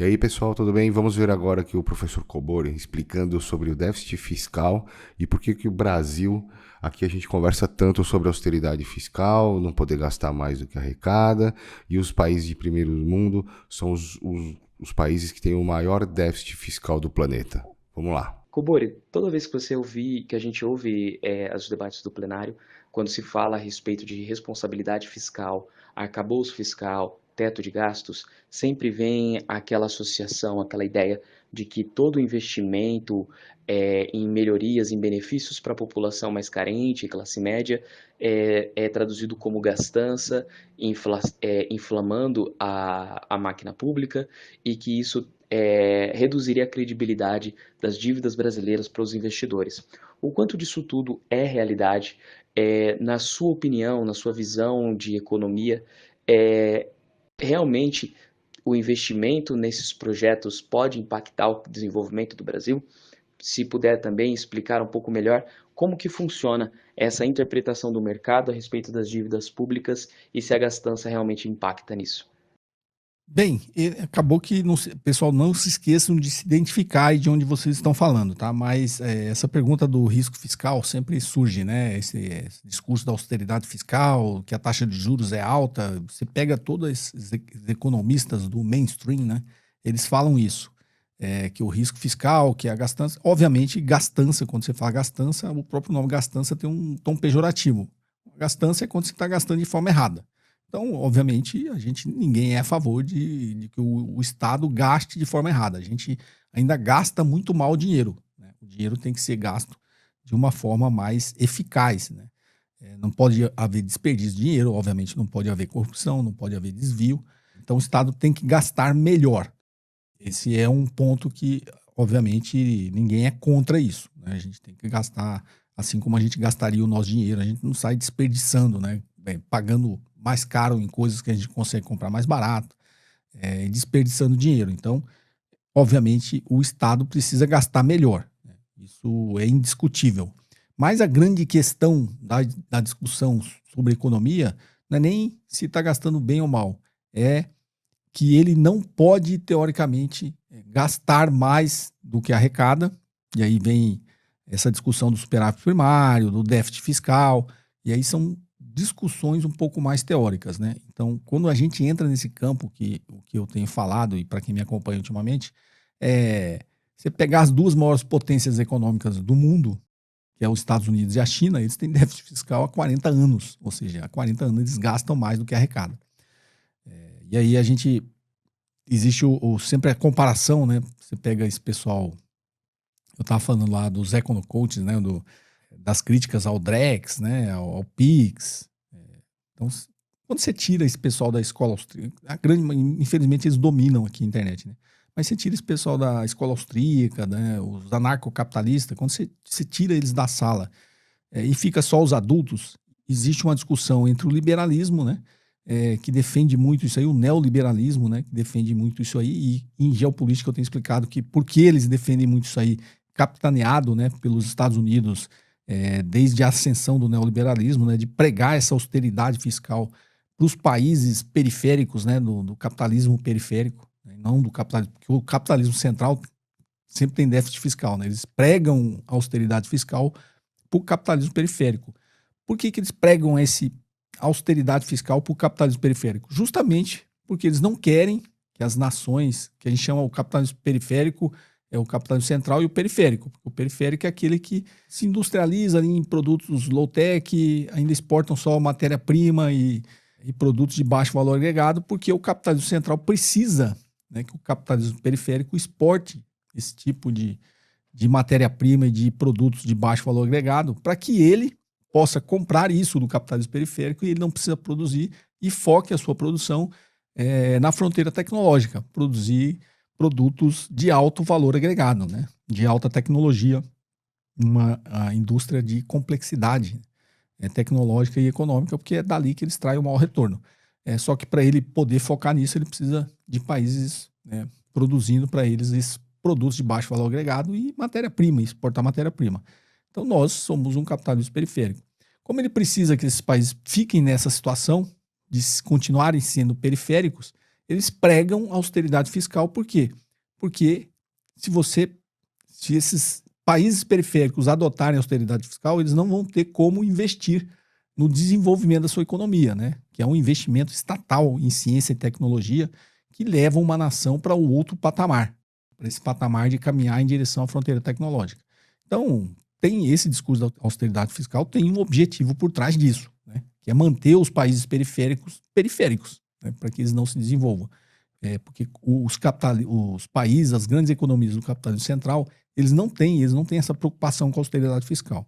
E aí, pessoal, tudo bem? Vamos ver agora aqui o professor Cobori explicando sobre o déficit fiscal e por que o Brasil, aqui a gente conversa tanto sobre austeridade fiscal, não poder gastar mais do que arrecada, e os países de primeiro mundo são os países que têm o maior déficit fiscal do planeta. Vamos lá. Cobori, toda vez que a gente ouve os debates do plenário, quando se fala a respeito de responsabilidade fiscal, arcabouço fiscal, teto de gastos, sempre vem aquela associação, aquela ideia de que todo investimento em melhorias, em benefícios para a população mais carente, classe média, é traduzido como gastança, inflamando a máquina pública e que isso reduziria a credibilidade das dívidas brasileiras para os investidores. O quanto disso tudo é realidade, na sua opinião, na sua visão de economia, realmente o investimento nesses projetos pode impactar o desenvolvimento do Brasil? Se puder também explicar um pouco melhor como que funciona essa interpretação do mercado a respeito das dívidas públicas e se a gastança realmente impacta nisso. Bem, acabou que pessoal, não se esqueçam de se identificar e de onde vocês estão falando, tá? Mas essa pergunta do risco fiscal sempre surge, né? Esse discurso da austeridade fiscal, que a taxa de juros é alta. Você pega todos esses economistas do mainstream, né? Eles falam isso, que o risco fiscal, que a gastança. Obviamente, gastança, quando você fala gastança, o próprio nome gastança tem um tom pejorativo. Gastança é quando você está gastando de forma errada. Então, obviamente, ninguém é a favor de que o Estado gaste de forma errada. A gente ainda gasta muito mal o dinheiro, né? O dinheiro tem que ser gasto de uma forma mais eficaz, né? Não pode haver desperdício de dinheiro, obviamente não pode haver corrupção, não pode haver desvio. Então, o Estado tem que gastar melhor. Esse é um ponto que, obviamente, ninguém é contra isso, né? A gente tem que gastar assim como a gente gastaria o nosso dinheiro. A gente não sai desperdiçando, né? Pagando mais caro em coisas que a gente consegue comprar mais barato, e desperdiçando dinheiro. Então, obviamente, o Estado precisa gastar melhor, né? Isso é indiscutível. Mas a grande questão da discussão sobre economia não é nem se está gastando bem ou mal, é que ele não pode, teoricamente, gastar mais do que arrecada, e aí vem essa discussão do superávit primário, do déficit fiscal, e aí são discussões um pouco mais teóricas, né? Então, quando a gente entra nesse campo, o que eu tenho falado, e para quem me acompanha ultimamente, você pegar as duas maiores potências econômicas do mundo, que é os Estados Unidos e a China, eles têm déficit fiscal há 40 anos, ou seja, há 40 anos eles gastam mais do que arrecada. E aí existe sempre a comparação, né? Você pega esse pessoal, eu estava falando lá dos econocoaches, né? Das críticas ao Drex, né? Ao PIX. Então, quando você tira esse pessoal da escola austríaca, infelizmente eles dominam aqui a internet, né? Mas você tira esse pessoal da escola austríaca, né? Os anarcocapitalistas, quando você tira eles da sala e fica só os adultos, existe uma discussão entre o liberalismo, né? Que defende muito isso aí, o neoliberalismo, né? Que defende muito isso aí, e em geopolítica eu tenho explicado que por que eles defendem muito isso aí, capitaneado, né, pelos Estados Unidos, desde a ascensão do neoliberalismo, né, de pregar essa austeridade fiscal para os países periféricos, né, do capitalismo periférico, né, não do capitalismo, porque o capitalismo central sempre tem déficit fiscal, né? Eles pregam a austeridade fiscal para o capitalismo periférico. Por que eles pregam essa austeridade fiscal para o capitalismo periférico? Justamente porque eles não querem que as nações, que a gente chama o capitalismo periférico, é o capitalismo central e o periférico. O periférico é aquele que se industrializa ali em produtos low-tech, ainda exportam só matéria-prima e produtos de baixo valor agregado, porque o capitalismo central precisa, né, que o capitalismo periférico exporte esse tipo de matéria-prima e de produtos de baixo valor agregado para que ele possa comprar isso do capitalismo periférico e ele não precisa produzir e foque a sua produção na fronteira tecnológica, produzir produtos de alto valor agregado, né? De alta tecnologia, a indústria de complexidade tecnológica e econômica, porque é dali que eles traem o maior retorno. Só que para ele poder focar nisso, ele precisa de países, né, produzindo para eles esses produtos de baixo valor agregado e matéria-prima, exportar matéria-prima. Então nós somos um capitalismo periférico. Como ele precisa que esses países fiquem nessa situação de continuarem sendo periféricos, eles pregam austeridade fiscal. Por quê? Porque se esses países periféricos adotarem austeridade fiscal, eles não vão ter como investir no desenvolvimento da sua economia, né? Que é um investimento estatal em ciência e tecnologia que leva uma nação para o outro patamar, para esse patamar de caminhar em direção à fronteira tecnológica. Então, tem esse discurso da austeridade fiscal, tem um objetivo por trás disso, né? Que é manter os países periféricos, né? Para que eles não se desenvolvam. Porque os países, as grandes economias do capitalismo central, eles não têm essa preocupação com a austeridade fiscal.